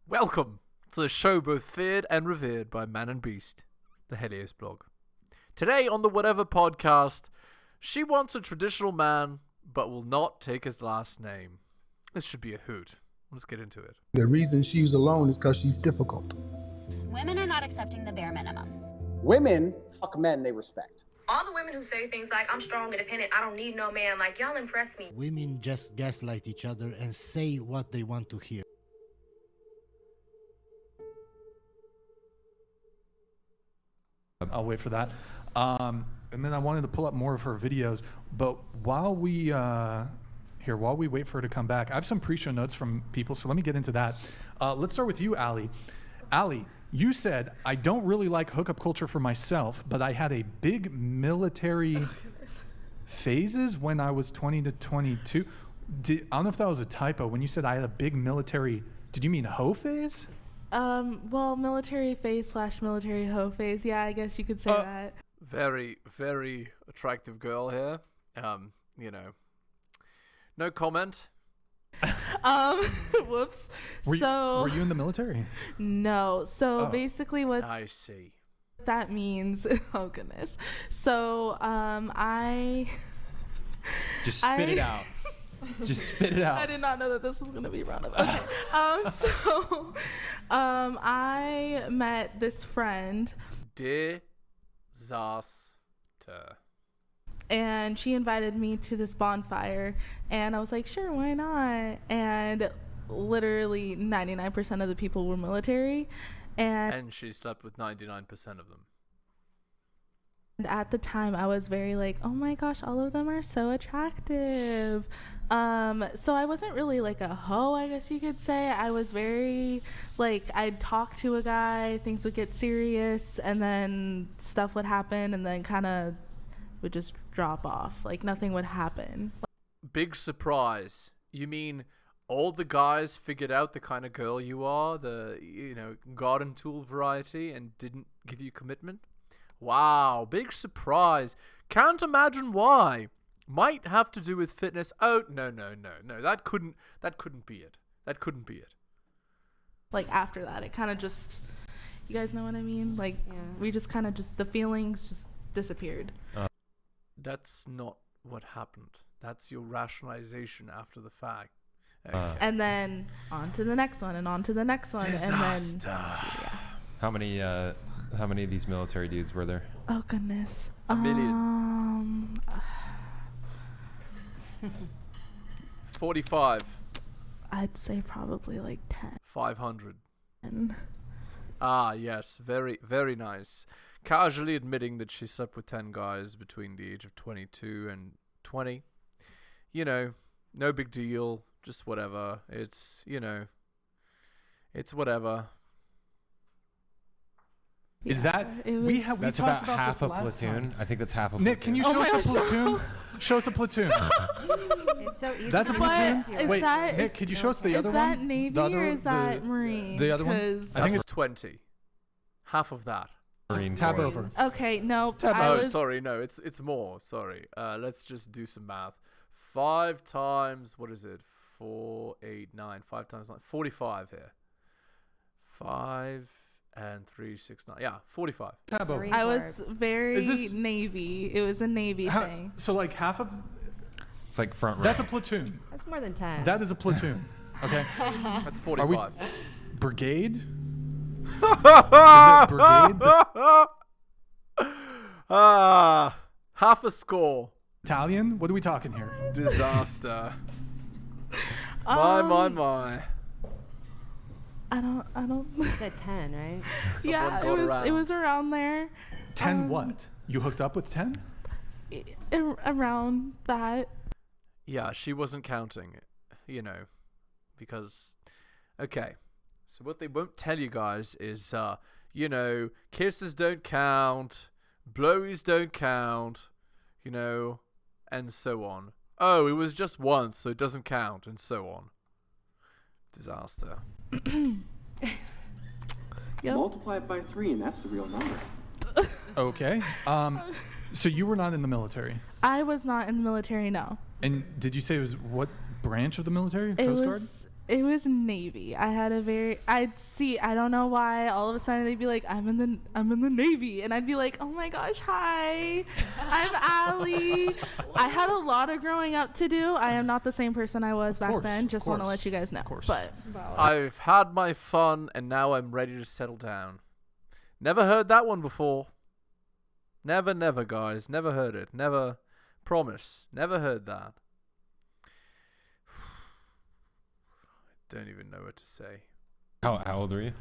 Welcome to the show both feared and revered by man and beast, the heliosblog. Today on the Whatever podcast, she wants a traditional man, but will not take his last name. This should be a hoot. Let's get into it. The reason she's alone is because she's difficult. Women are not accepting the bare minimum. Women fuck men they respect. All the women who say things like, I'm strong, independent, I don't need no man, like, y'all impress me. Women just gaslight each other and say what they want to hear. I'll wait for that. And then I wanted to pull up more of her videos. But while we wait for her to come back, I have some pre-show notes from people, so let me get into that. Let's start with you, Ali. Ali, you said, I don't really like hookup culture for myself, but I had a big military phases when I was 20 to 22. I don't know if that was a typo. When you said I had a big military, did you mean hoe phase? Well, military phase / military hoe phase. Yeah, I guess you could say that. Very, very attractive girl here. No comment. Whoops. Were you in the military? No. So basically what I see. that means, oh goodness. So, I Just spit it out. Just spit it out. I did not know that this was going to be brought up. Okay. I met this friend. Disaster. And she invited me to this bonfire. And I was like, sure, why not? And literally 99% of the people were military. And she slept with 99% of them. And at the time, I was very like, oh my gosh, all of them are so attractive. So I wasn't really like a hoe, I guess you could say. I was very like, I'd talk to a guy, things would get serious, and then stuff would happen, and then kind of would just drop off. Like nothing would happen. Big surprise. You mean all the guys figured out the kind of girl you are, the, garden tool variety, and didn't give you commitment? Wow, big surprise. Can't imagine why. Might have to do with fitness. Oh, no. That couldn't be it. That couldn't be it. Like after that, it kind of just, you guys know what I mean? Like we just kind of the feelings just disappeared. That's not what happened. That's your rationalization after the fact. Okay. And then on to the next one and on to the next one. Disaster. How many of these military dudes were there? Oh goodness. A million. 45. I'd say probably like 10. 500. 10. Ah, yes. Very, very nice. Casually admitting that she slept with 10 guys between the age of 22 and 20. No big deal. Just whatever. It's whatever. Yeah, Is that we That's talked about half a this last platoon. time. I think that's half a Nick, platoon. can you show us a platoon? Show us a platoon. It's so easy. That's a to platoon. rescue. Wait, Nick, could you show us the other one? Is that Navy or is that Marine? The other one? I think it's 20. Half of that. Marine Tab Corps. over. Okay, no. Sorry, no, it's more. Sorry. Let's just do some math. 5 times, what is it? 4, 8, 9. 5 times 9. 45 here. 5 and 3, 6, 9. Yeah, 45. Tab over. I was very Navy. It was a Navy thing. So like half of. It's like front row. That's a platoon. That's more than 10. That is a platoon. Okay. That's 45. Brigade? Is it brigade? Half a score. Battalion? What are we talking here? Disaster. My. I don't. You said 10, right? Yeah, it was around there. 10 what? You hooked up with 10? Around that. Yeah, she wasn't counting, because, okay. So what they won't tell you guys is, kisses don't count, blowies don't count, and so on. Oh, it was just once, so it doesn't count, and so on. Disaster. Yep. Multiply it by 3 and that's the real number. Okay. So you were not in the military? I was not in the military, no. And did you say it was what branch of the military? Coast Guard? It was Navy. I had a very I don't know why all of a sudden they'd be like, I'm in the Navy, and I'd be like, oh my gosh, hi, I'm Allie. I had a lot of growing up to do. I am not the same person I was back then. Just want to let you guys know. But I've had my fun and now I'm ready to settle down. Never heard that one before. Never, guys. Never heard it. Never. Promise. Never heard that. Don't even know what to say. How old are you?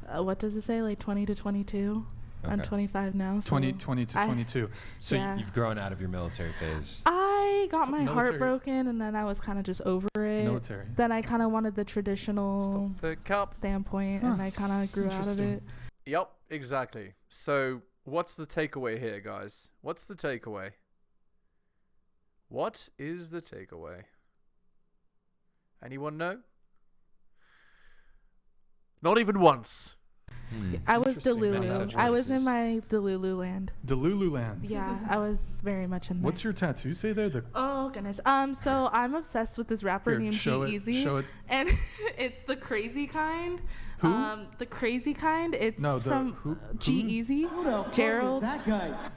What does it say? Like 20 to 22. Okay. I'm 25 now. So 20 to 22. So yeah. you've grown out of your military phase. I got my heart Military. broken, and then I was kind of just over it. Military. Then I kind of wanted the traditional The cup. standpoint, and I kind of grew out of it. Yep, exactly. So, what's the takeaway here, guys? What's the takeaway? What is the takeaway? Anyone know? Not even once. I was Interesting. Delulu. I was in my Delulu land. Delulu land. Yeah, I was very much in there. What's your tattoo say there? Oh goodness. So I'm obsessed with this rapper Here, named show it, G-Eazy. show it. And it's the crazy kind. Who? The crazy kind. It's from who? G-Eazy. Gerald.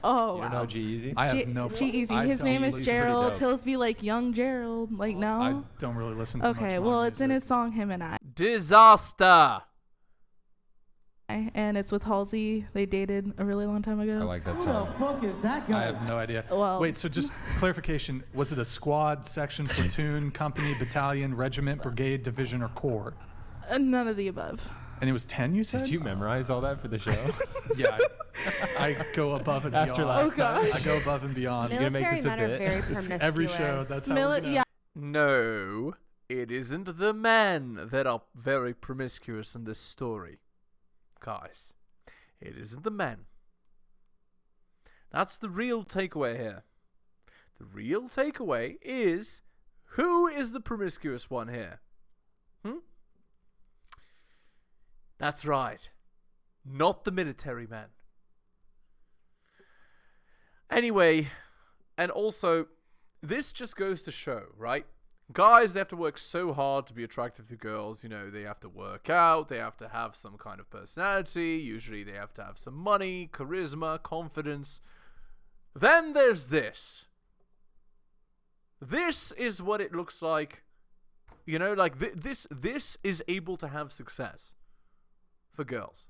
Oh You wow. don't know G-Eazy? I have no. G-Eazy. I His don't name is listen- Gerald. dope. He'll be like young Gerald. Like no. I don't really listen to much Okay. rock Well, it's in music. his song "Him and I," Disaster. and it's with Halsey. They dated a really long time ago. I like that song. I have no idea. Well- Wait, so just clarification. Was it a squad, section, platoon, company, battalion, regiment, brigade, division, or corps? None of the above. And it was 10, you said? Did you memorize all that for the show? Yeah. I go above and After beyond. last time. I go above and beyond. gonna make Military this a men are bit? very It's promiscuous. every show. That's how we're gonna- Yeah. No, it isn't the men that are very promiscuous in this story. Guys, it isn't the men. That's the real takeaway here. The real takeaway is, who is the promiscuous one here? That's right. Not the military men. Anyway, and also, this just goes to show, right? Guys, they have to work so hard to be attractive to girls. You know, they have to work out. They have to have some kind of personality. Usually they have to have some money, charisma, confidence. Then there's this. This is what it looks like. You know, like this is able to have success for girls.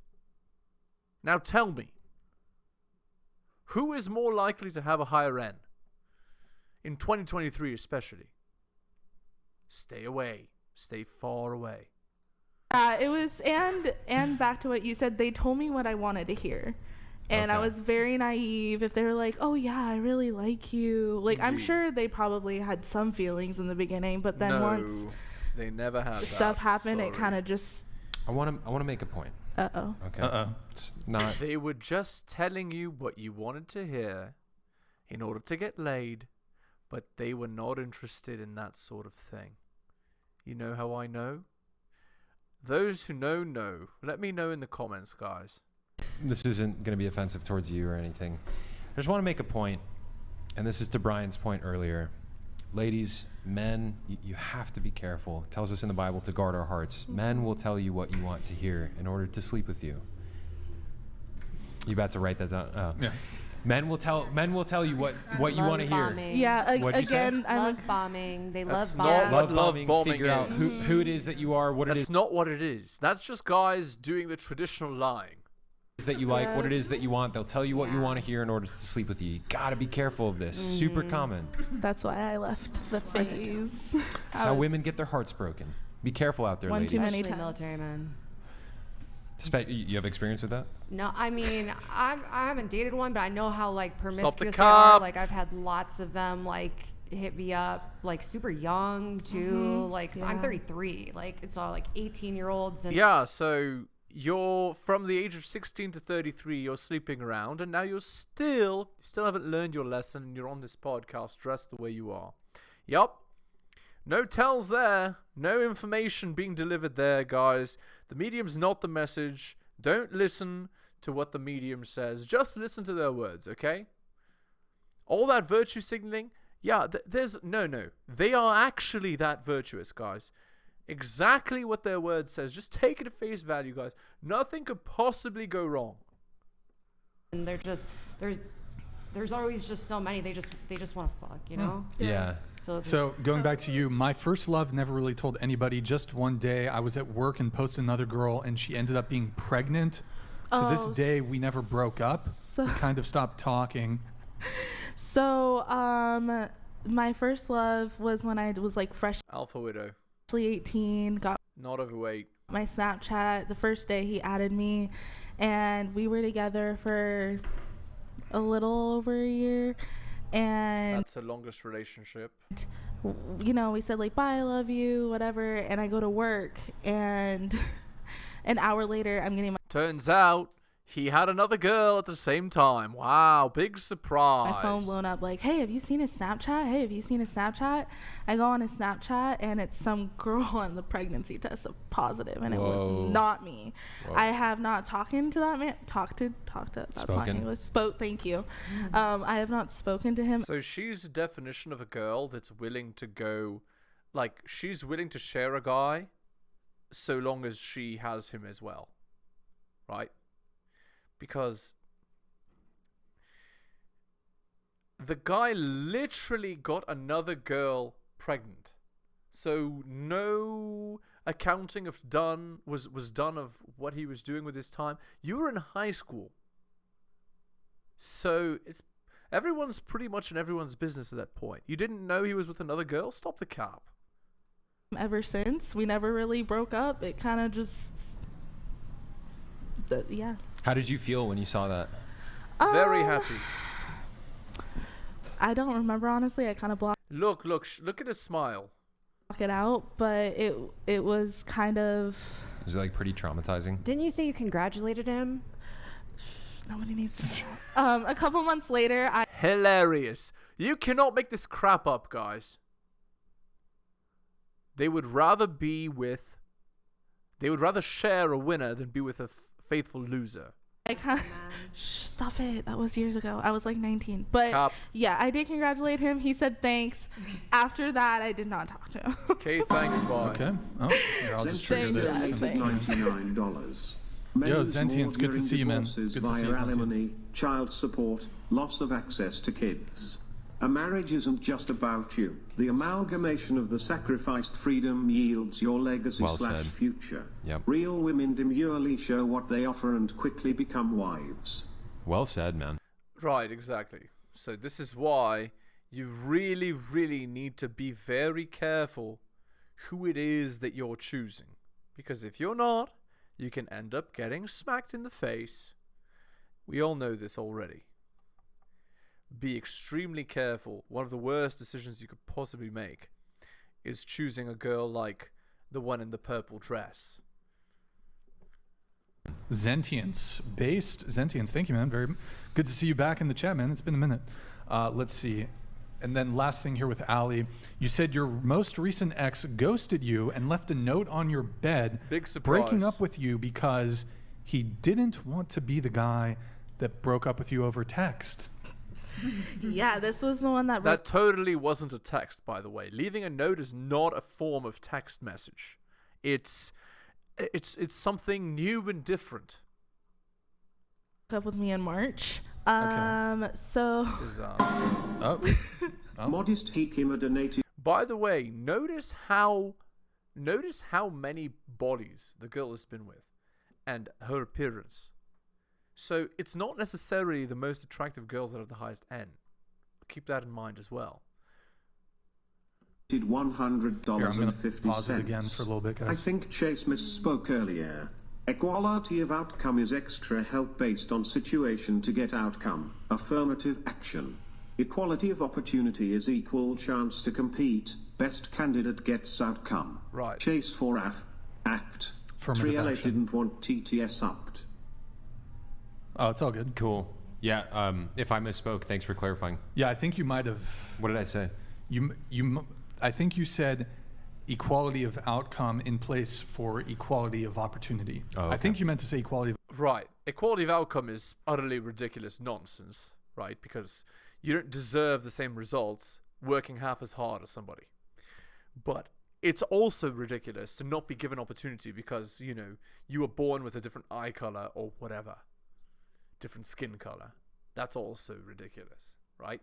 Now tell me, who is more likely to have a higher end? In 2023 especially. Stay away. Stay far away. It was, and back to what you said, they told me what I wanted to hear. And I Okay. was very naive. If they were like, oh yeah, I really like you. Like, I'm Indeed. sure they probably had some feelings in the beginning, but then No, once they never have that. stuff happened, it Sorry. kind of just, I want to make a point. uh-oh. Okay. It's not. They were just telling you what you wanted to hear in order to get laid, but they were not interested in that sort of thing. You know how I know? Those who know. Let me know in the comments, guys. This isn't going to be offensive towards you or anything. I just want to make a point, and this is to Brian's point earlier. Ladies, men, you have to be careful. It tells us in the Bible to guard our hearts. Men will tell you what you want to hear in order to sleep with you. You about to write that down? Oh. Yeah. Men will tell you what you Love want to hear. bombing. Yeah, What'd you say? again, I'm Love bombing. They That's love not bombing. what Love love bombing, bombing figure out is. who it is that you are, what it That's is not what it is. That's just guys doing the traditional lying. that you like, what it is that you want. They'll tell you what you want to hear in order to sleep with you. You gotta be careful of this. Super common. that's why I left the phase. That's how women get their hearts broken. Be careful out there, One ladies. too many Especially times. military men. You have experience with that? No, I mean, I haven't dated one, but I know how like promiscuous they are. cup. Like I've had lots of them like hit me up like super young too. Like 'cause I'm Yeah. 33. Like it's all like 18-year-olds and Yeah, so you're from the age of 16 to 33, you're sleeping around, and now you still haven't learned your lesson, and you're on this podcast dressed the way you are. Yup. No tells there. No information being delivered there, guys. The medium's not the message. Don't listen to what the medium says. Just listen to their words, okay? All that virtue signaling, yeah, there's no. They are actually that virtuous, guys. exactly what their word says. Just take it at face value, guys. Nothing could possibly go wrong. And they're just there's always just so many. They just want to fuck, you know? Yeah. So going back to you, my first love never really told anybody. Just one day I was at work and posted another girl, and she ended up being pregnant. To this day, we never broke up. We kind of stopped talking. So, my first love was when I was like freshly Alpha widow. 18, got Not overweight. my Snapchat. The first day he added me, and we were together for a little over a year. And That's the longest relationship. you know, we said like, bye, I love you, whatever. And I go to work, and an hour later, I'm getting Turns out he had another girl at the same time. Wow, big surprise. my phone blown up like, hey, have you seen his Snapchat? Hey, have you seen his Snapchat? I go on his Snapchat, and it's some girl on the pregnancy test of positive, and it was not me. I have not talking to that man. That's not English. Thank you. I have not spoken to him. So she's a definition of a girl that's willing to go, like, she's willing to share a guy so long as she has him as well. Right? Because the guy literally got another girl pregnant. So no accounting was done of what he was doing with his time. You were in high school. So everyone's pretty much in everyone's business at that point. You didn't know he was with another girl? Stop the cap. Ever since, we never really broke up. It kind of just yeah. How did you feel when you saw that? Very happy. I don't remember, honestly. I kind of blocked Look at his smile. it out, but it was kind of. Was it like pretty traumatizing? Didn't you say you congratulated him? Nobody needs to know. A couple months later, Hilarious. You cannot make this crap up, guys. They would rather share a winner than be with a faithful loser. Stop it. That was years ago. I was like 19. But yeah, I did congratulate him. He said thanks. After that, I did not talk to him. Okay, thanks, bye. Okay. Oh, here, I'll just trigger this. $99. Yo, Zentians, good to see you, man. Good to see you, alimony, child support, loss of access to kids. A marriage isn't just about you. The amalgamation of the sacrificed freedom yields your legacy / future. Yep. Real women demurely show what they offer and quickly become wives. Well said, man. Right, exactly. So this is why you really, really need to be very careful who it is that you're choosing. Because if you're not, you can end up getting smacked in the face. We all know this already. Be extremely careful. One of the worst decisions you could possibly make is choosing a girl like the one in the purple dress. Zentians, thank you, man. Very good to see you back in the chat, man. It's been a minute. Let's see. And then last thing here with Ali, you said your most recent ex ghosted you and left a note on your bed, big surprise, breaking up with you because he didn't want to be the guy that broke up with you over text. Yeah, this was the one that totally wasn't a text, by the way. Leaving a note is not a form of text message. It's something new and different. Up with me in March. So disaster. Modest Hikima donated. By the way, notice how many bodies the girl has been with and her appearance. So it's not necessarily the most attractive girls that have the highest end. Keep that in mind as well. $100.50. Pause it again for a little bit, guys. I think Chase misspoke earlier. Equality of outcome is extra help based on situation to get outcome. Affirmative action. Equality of opportunity is equal chance to compete. Best candidate gets outcome. Right. Chase for act. Triella didn't want TTS upped. Oh, it's all good. Cool. Yeah. If I misspoke, thanks for clarifying. Yeah, I think you might have. What did I say? I think you said equality of outcome in place for equality of opportunity. Oh, okay. I think you meant to say equality of... Right. Equality of outcome is utterly ridiculous nonsense, right? Because you don't deserve the same results working half as hard as somebody. But it's also ridiculous to not be given opportunity because, you know, you were born with a different eye color or whatever, different skin color. That's also ridiculous, right?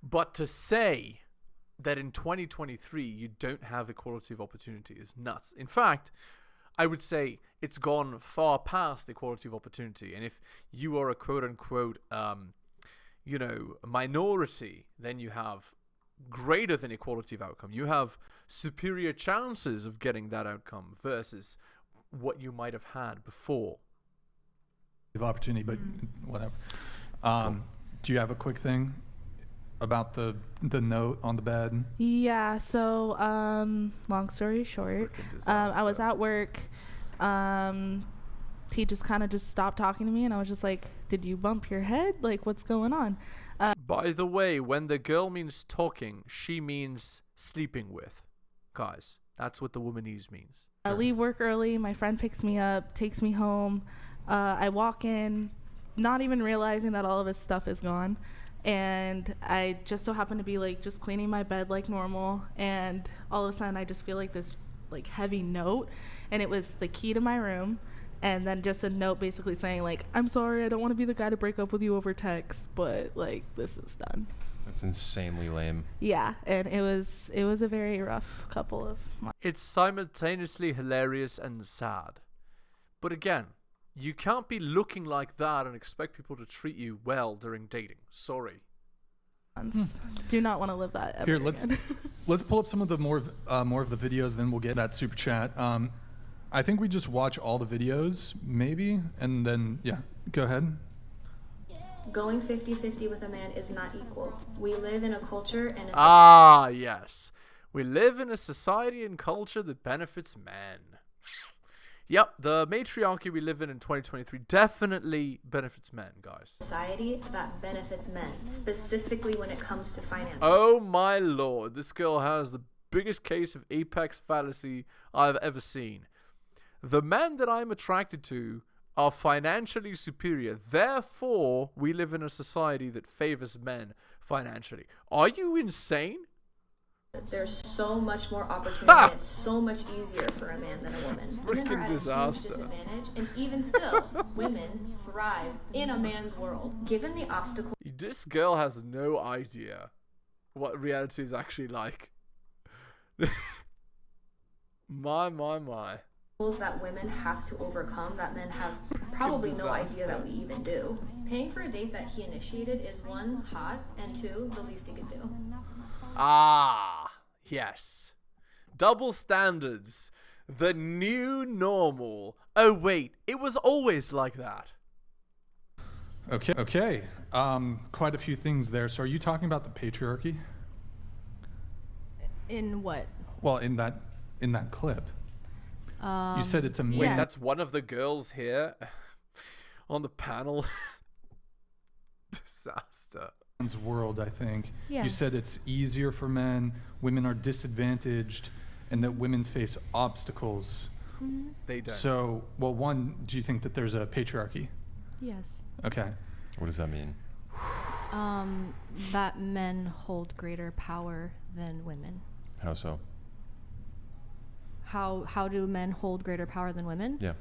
But to say that in 2023 you don't have equality of opportunity is nuts. In fact, I would say it's gone far past equality of opportunity. And if you are a quote-unquote, you know, minority, then you have greater than equality of outcome. You have superior chances of getting that outcome versus what you might have had before. Of opportunity, but whatever. Do you have a quick thing about the note on the bed? Yeah, so long story short, I was at work. He just kind of just stopped talking to me, and I was just like, did you bump your head? Like, what's going on? By the way, when the girl means talking, she means sleeping with. Guys, that's what the womanese means. I leave work early. My friend picks me up, takes me home. I walk in, not even realizing that all of his stuff is gone. And I just so happen to be like just cleaning my bed like normal. And all of a sudden I just feel like this like heavy note. And it was the key to my room. And then just a note basically saying like, I'm sorry, I don't want to be the guy to break up with you over text, but like this is done. That's insanely lame. Yeah, and it was a very rough couple of months. It's simultaneously hilarious and sad. But again, you can't be looking like that and expect people to treat you well during dating. Sorry. Do not want to live that ever. Here, again. let's pull up some of the more of the videos, then we'll get that super chat. I think we just watch all the videos, maybe, and then yeah, go ahead. Going 50-50 with a man is not equal. We live in a culture and yes. We live in a society and culture that benefits men. Yep, the matriarchy we live in 2023 definitely benefits men, guys. society that benefits men, specifically when it comes to finance. Oh my lord, this girl has the biggest case of apex fallacy I've ever seen. The men that I'm attracted to are financially superior. Therefore, we live in a society that favors men financially. Are you insane? There's so much more opportunity. It's so much easier for a man than a woman. Women are at a huge disadvantage, and even still, women thrive in a man's world. Given the obstacles This girl has no idea what reality is actually like. My. that women have to overcome that men have probably no idea that we even do. Paying for a date that he initiated is one, hot, and two, the least he could do. Ah, yes. Double standards. The new normal. Oh, wait. It was always like that. Okay. Quite a few things there. So are you talking about the patriarchy? In what? Well, in that clip. You said it's a man. Wait, that's one of the girls here on the panel. Disaster. World, I think. Yes. You said it's easier for men, women are disadvantaged, and that women face obstacles. Mm-hmm. They don't. So, well, one, do you think that there's a patriarchy? Yes. Okay. What does that mean? That men hold greater power than women. How so? How do men hold greater power than women? Yeah.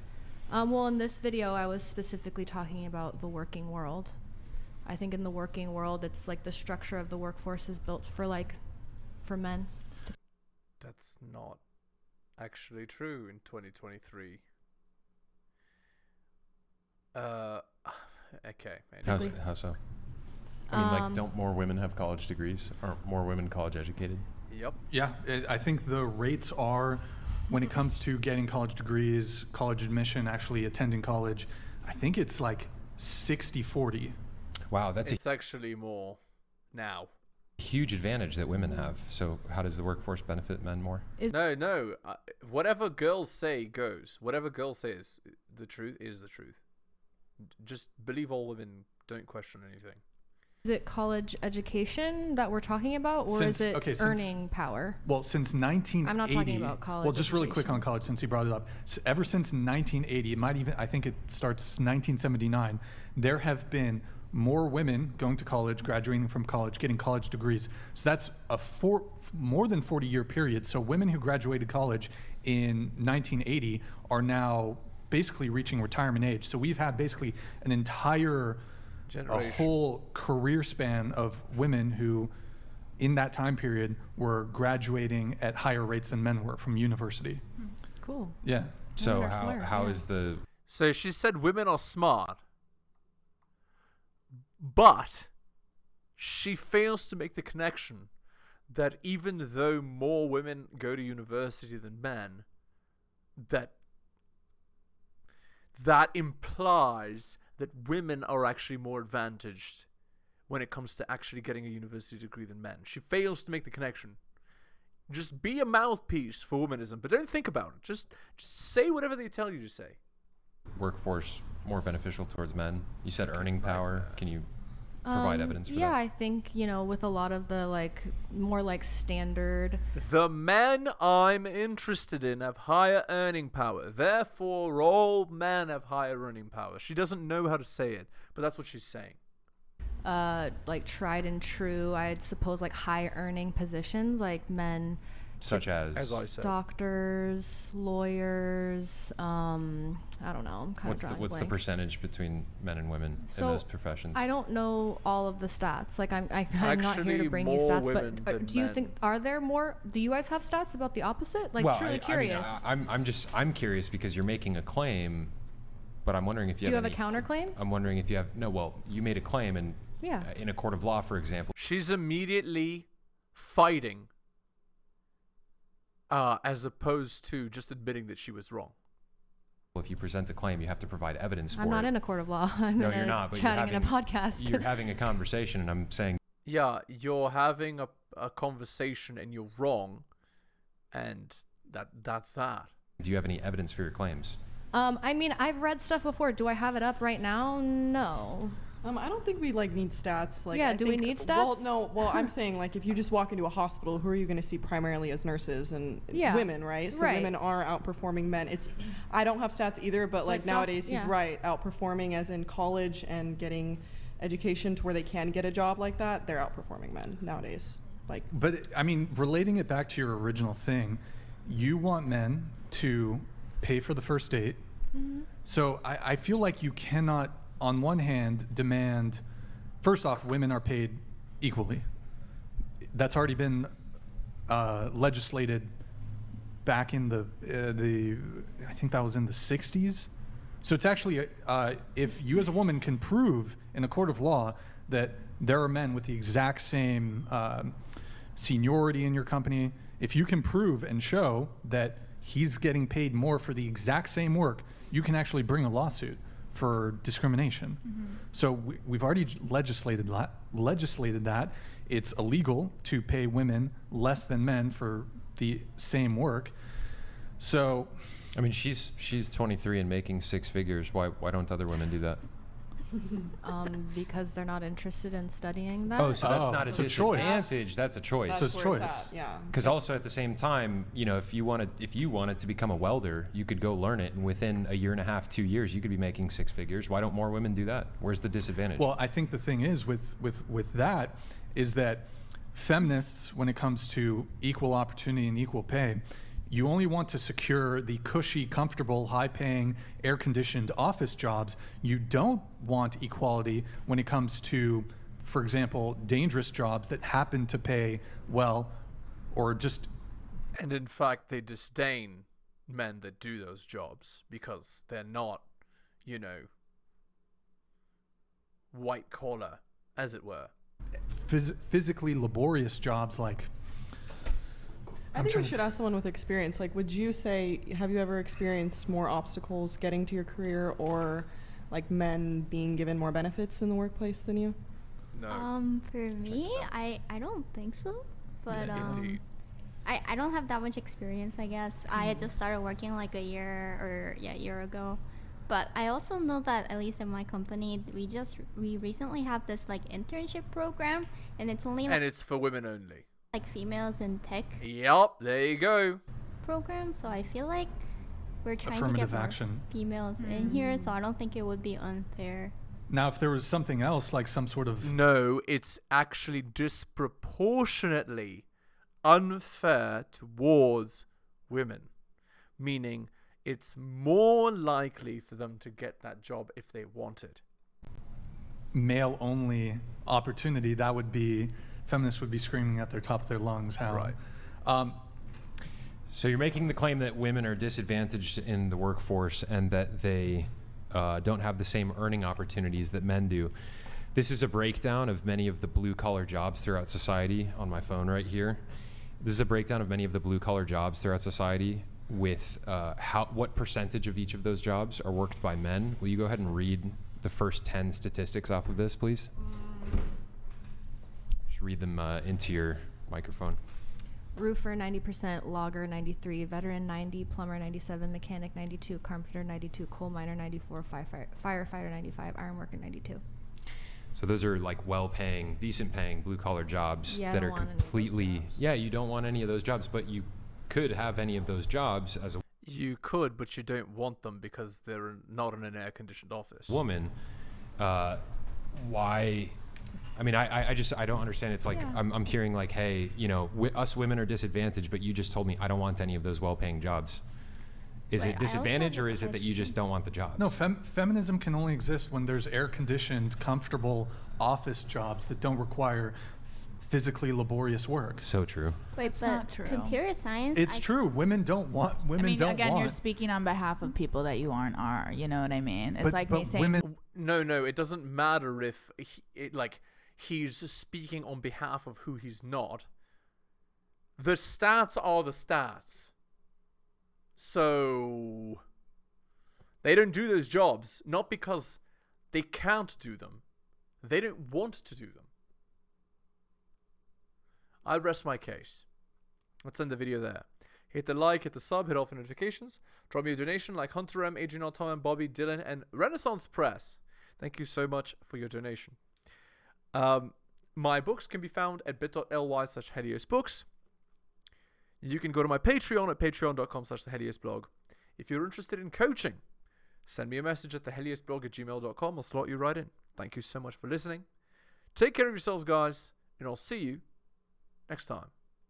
Well, in this video, I was specifically talking about the working world. I think in the working world, it's like the structure of the workforce is built for men. That's not actually true in 2023. Okay. Anyway. How so? I mean, like, don't more women have college degrees? Aren't more women college educated? Yep. Yeah, I think the rates are, when it comes to getting college degrees, college admission, actually attending college, I think it's like 60-40. Wow, that's It's actually more now. a huge advantage that women have. So how does the workforce benefit men more? No. Whatever girls say goes. Whatever girls say is the truth is the truth. Just believe all women. Don't question anything. Is it college education that we're talking about, or is it earning power? Well, since 1980. I'm not talking about college. Well, just really quick on college, since he brought it up. Ever since 1980, I think it starts 1979, there have been more women going to college, graduating from college, getting college degrees. So that's a more than 40-year period. So women who graduated college in 1980 are now basically reaching retirement age. So we've had basically an entire, a whole career span of women who, in that time period, were graduating at higher rates than men were from university. Cool. Yeah. So how is the... So she said women are smart, but she fails to make the connection that even though more women go to university than men, that implies that women are actually more advantaged when it comes to actually getting a university degree than men. She fails to make the connection. Just be a mouthpiece for womanism, but don't think about it. Just say whatever they tell you to say. Workforce more beneficial towards men? You said earning power. Can you provide evidence for that? Yeah, I think, with a lot of the more standard. The men I'm interested in have higher earning power. Therefore, all men have higher earning power. She doesn't know how to say it, but that's what she's saying. Tried and true, I'd suppose, high earning positions, like men. Such as I said, doctors, lawyers. I don't know. I'm kind of what's the percentage between men and women in those professions? I don't know all of the stats. I'm not here to bring you stats, but do you think are there more? Do you guys have stats about the opposite? Truly curious. I'm curious because you're making a claim, but I'm wondering if you have a counterclaim. I'm wondering if you have you made a claim and in a court of law, for example. She's immediately fighting. As opposed to just admitting that she was wrong. Well, if you present a claim, you have to provide evidence for it. I'm not in a court of law. No, you're not. But chatting in a podcast. You're having a conversation, and I'm saying... Yeah, you're having a conversation, and you're wrong, and that's that. Do you have any evidence for your claims? I've read stuff before. Do I have it up right now? No. I don't think we need stats. Do we need stats? Well, no. Well, I'm saying if you just walk into a hospital, who are you going to see primarily as nurses and women, right? So women are outperforming men. I don't have stats either, but nowadays he's right, outperforming as in college and getting education to where they can get a job like that. They're outperforming men nowadays. But relating it back to your original thing, you want men to pay for the first date. Mm-hmm. So I feel like you cannot, on one hand, demand, first off, women are paid equally. That's already been legislated back in I think that was in the 60s. So it's actually, if you as a woman can prove in a court of law that there are men with the exact same seniority in your company, if you can prove and show that he's getting paid more for the exact same work, you can actually bring a lawsuit for discrimination. Mm-hmm. So we've already legislated that. It's illegal to pay women less than men for the same work. So, she's 23 and making six figures. Why don't other women do that? Because they're not interested in studying that. Oh, so that's not a disadvantage. That's a choice. So it's choice. Yeah. Because also at the same time, if you wanted to become a welder, you could go learn it, and within a year and a half, 2 years, you could be making six figures. Why don't more women do that? Where's the disadvantage? Well, I think the thing is with that is that feminists, when it comes to equal opportunity and equal pay, you only want to secure the cushy, comfortable, high-paying, air-conditioned office jobs. You don't want equality when it comes to, for example, dangerous jobs that happen to pay well, or just... And in fact, they disdain men that do those jobs because they're not, white-collar, as it were. Physically laborious jobs like... I think we should ask someone with experience. Would you say, have you ever experienced more obstacles getting to your career, or men being given more benefits in the workplace than you? No. For me, I don't think so. But indeed. I don't have that much experience, I guess. I just started working a year ago. But I also know that at least in my company, we recently have this internship program, and it's only and it's for women only. Females in tech. Yep, there you go. Program, so I feel we're trying to get more females in here, so I don't think it would be unfair. Now, if there was something else, like some sort of... No, it's actually disproportionately unfair towards women. Meaning, it's more likely for them to get that job if they want it. Male-only opportunity, that would be... Feminists would be screaming at their top of their lungs how... Right. So you're making the claim that women are disadvantaged in the workforce and that they don't have the same earning opportunities that men do. This is a breakdown of many of the blue-collar jobs throughout society on my phone right here. This is a breakdown of many of the blue-collar jobs throughout society with what percentage of each of those jobs are worked by men. Will you go ahead and read the first 10 statistics off of this, please? Just read them into your microphone. Roofer 90%, logger 93, veteran 90, plumber 97, mechanic 92, carpenter 92, coal miner 94, firefighter 95, ironworker 92. So those are like well-paying, decent-paying blue-collar jobs that are completely... Yeah, you don't want any of those jobs, but you could have any of those jobs as a... You could, but you don't want them because they're not in an air-conditioned office. Woman, why... I mean, I don't understand. It's like, yeah. I'm hearing like, hey, you know, us women are disadvantaged, but you just told me I don't want any of those well-paying jobs. Is it disadvantage, or is it that you just don't want the jobs? No, feminism can only exist when there's air-conditioned, comfortable office jobs that don't require physically laborious work. So true. Wait, It's but not true. computer science... It's true. Women don't want... Again, you're speaking on behalf of people that you are. You know what I mean? It's like me saying... Women... No, it doesn't matter if... he's speaking on behalf of who he's not. The stats are the stats. So they don't do those jobs, not because they can't do them. They don't want to do them. I rest my case. Let's end the video there. Hit the like, hit the sub, hit all the notifications. Drop me a donation like Hunter M, Adrian Tom, Bobby, Dylan, and Renaissance Press. Thank you so much for your donation. My books can be found at bit.ly/heliosbooks. You can go to my Patreon at patreon.com/theheliosblog. If you're interested in coaching, send me a message at theheliosblog@gmail.com. I'll slot you right in. Thank you so much for listening. Take care of yourselves, guys, and I'll see you next time.